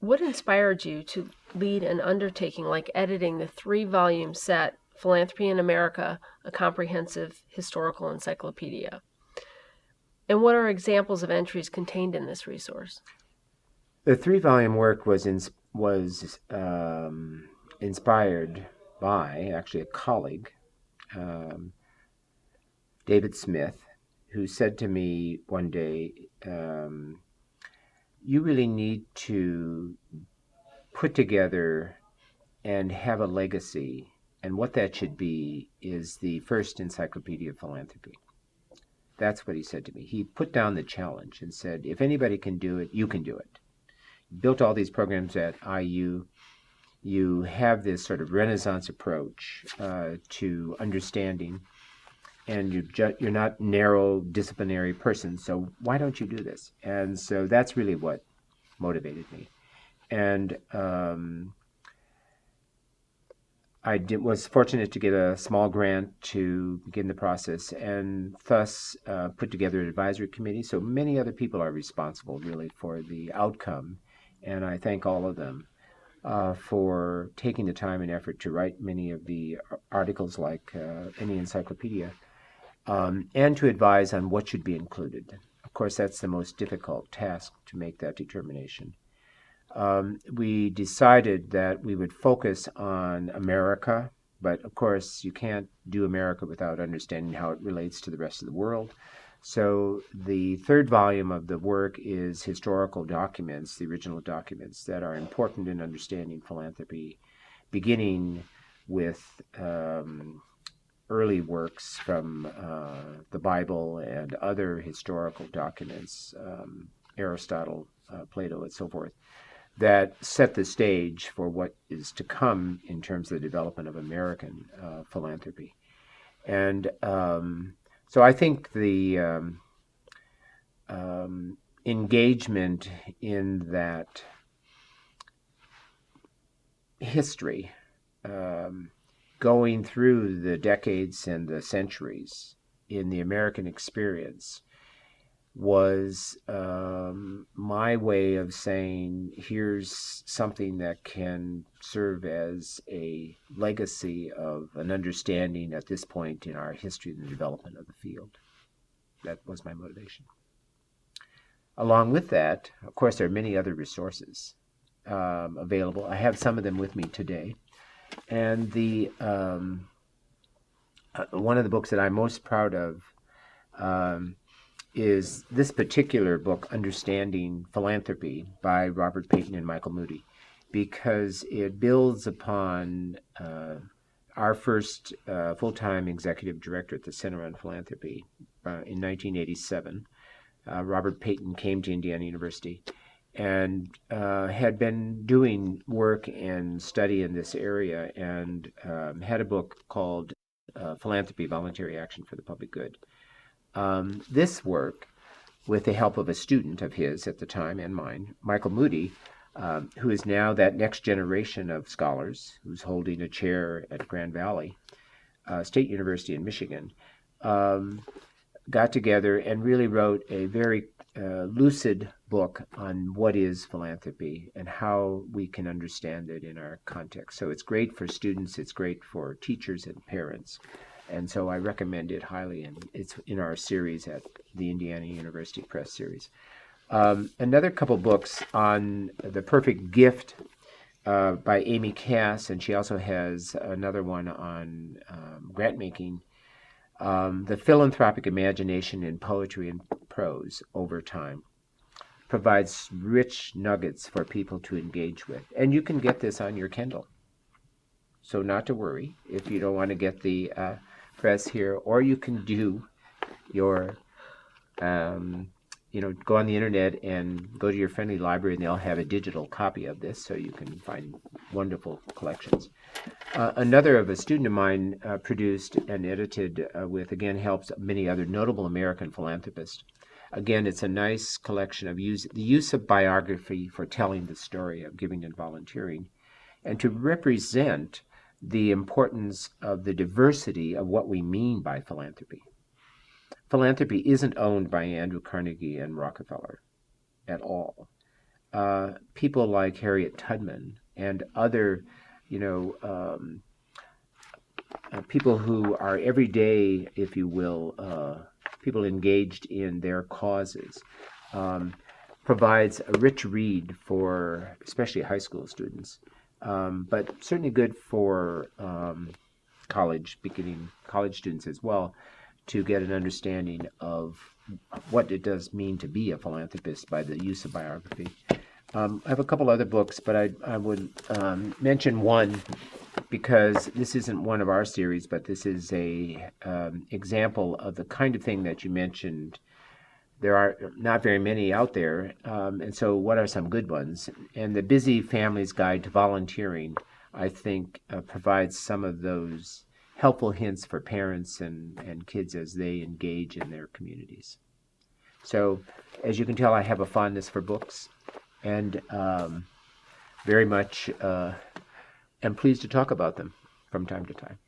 What inspired you to lead an undertaking like editing the 3-volume set, Philanthropy in America, a comprehensive historical encyclopedia? And what are examples of entries contained in this resource? The 3-volume work was inspired by actually a colleague, um, David Smith, who said to me one day, "You really need to put together and have a legacy, and what that should be is the first Encyclopedia of Philanthropy." That's what he said to me. He put down the challenge and said, "If anybody can do it, you can do it." Built all these programs at IU. You have this sort of Renaissance approach to understanding, and you're not narrow disciplinary person. So why don't you do this? And so that's really what motivated me. And was fortunate to get a small grant to begin the process, and thus put together an advisory committee. So many other people are responsible, really, for the outcome, and I thank all of them for taking the time and effort to write many of the articles, like any encyclopedia, and to advise on what should be included. Of course, that's the most difficult task, to make that determination. We decided that we would focus on America, but of course you can't do America without understanding how it relates to the rest of the world. So the 3rd volume of the work is historical documents, the original documents that are important in understanding philanthropy, beginning with early works from the Bible and other historical documents, Aristotle, Plato, and so forth, that set the stage for what is to come in terms of the development of American philanthropy. And so I think the engagement in that history, going through the decades and the centuries in the American experience, was my way of saying, here's something that can serve as a legacy of an understanding at this point in our history and the development of the field. That was my motivation. Along with that, of course, there are many other resources available. I have some of them with me today. And the one of the books that I'm most proud of is this particular book, Understanding Philanthropy, by Robert Peyton and Michael Moody, because it builds upon our first full-time executive director at the Center on Philanthropy in 1987. Robert Peyton came to Indiana University and had been doing work and study in this area, and had a book called Philanthropy, Voluntary Action for the Public Good. This work, with the help of a student of his at the time and mine, Michael Moody, who is now that next generation of scholars, who's holding a chair at Grand Valley State University in Michigan, got together and really wrote a very lucid book on what is philanthropy and how we can understand it in our context. So it's great for students, it's great for teachers and parents. And so I recommend it highly, and it's in our series at the Indiana University Press series. Another couple books on The Perfect Gift by Amy Cass, and she also has another one on grant making, The Philanthropic Imagination in Poetry and Prose Over Time. Provides rich nuggets for people to engage with. And you can get this on your Kindle. So not to worry if you don't want to get the press here, or you can do your, go on the internet and go to your friendly library, and they'll have a digital copy of this, so you can find wonderful collections. Another of a student of mine produced and edited with, again, helps many other notable American philanthropists. Again, it's a nice collection of the use of biography for telling the story of giving and volunteering, and to represent the importance of the diversity of what we mean by philanthropy. Philanthropy isn't owned by Andrew Carnegie and Rockefeller at all. people like Harriet Tubman and other, you know, people who are everyday, if you will, people engaged in their causes, provides a rich read for especially high school students, but certainly good for beginning college students as well, to get an understanding of what it does mean to be a philanthropist by the use of biography. I have a couple other books, but I would mention one because this isn't one of our series, but this is a example of the kind of thing that you mentioned. There are not very many out there, and so what are some good ones? And the Busy Family's Guide to Volunteering, I think, provides some of those helpful hints for parents and kids as they engage in their communities. So, as you can tell, I have a fondness for books, and very much am pleased to talk about them from time to time.